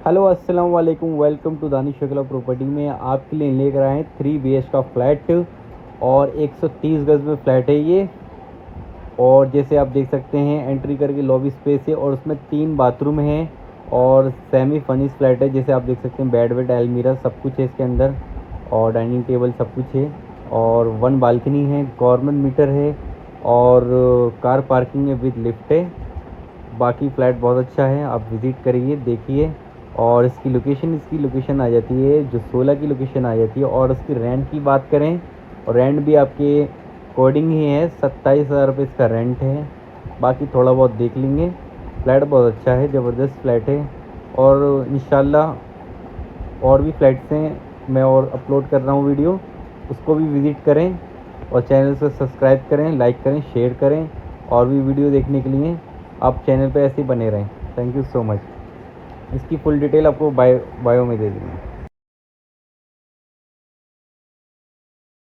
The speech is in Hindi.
हेलो अस्सलाम वालेकुम, welcome to Danish Shakila property में आपके लिए लेकर आए हैं 3 BH का फ्लैट और 130 गज में फ्लैट है ये। और जैसे आप देख सकते हैं एंट्री करके लॉबी स्पेस है और उसमें 3 बाथरूम हैं और सेमी फर्निश फ्लैट है। जैसे आप देख सकते हैं बेड वेड अलमीरा सब कुछ है इसके अंदर और डाइनिंग टेबल सब कुछ है और 1 बालकनी है, गवर्नमेंट मीटर है और कार पार्किंग है विद लिफ्ट है। बाकी फ़्लैट बहुत अच्छा है, आप विज़िट करिए देखिए। और इसकी लोकेशन आ जाती है जो 16 की लोकेशन आ जाती है। और इसकी रेंट की बात करें और रेंट भी आपके अकॉर्डिंग ही है, 27,000 रुपये इसका रेंट है। बाकी थोड़ा बहुत देख लेंगे। फ़्लैट बहुत अच्छा है, ज़बरदस्त फ़्लैट है और इंशाल्लाह और भी फ़्लैट्स हैं, मैं और अपलोड कर रहा हूँ वीडियो, उसको भी विज़िट करें और चैनल से सब्सक्राइब करें, लाइक करें, शेयर करें। और भी वीडियो देखने के लिए आप चैनल पे ऐसे ही बने रहें। Thank you so much. इसकी फुल डिटेल आपको बायो में दे देंगे।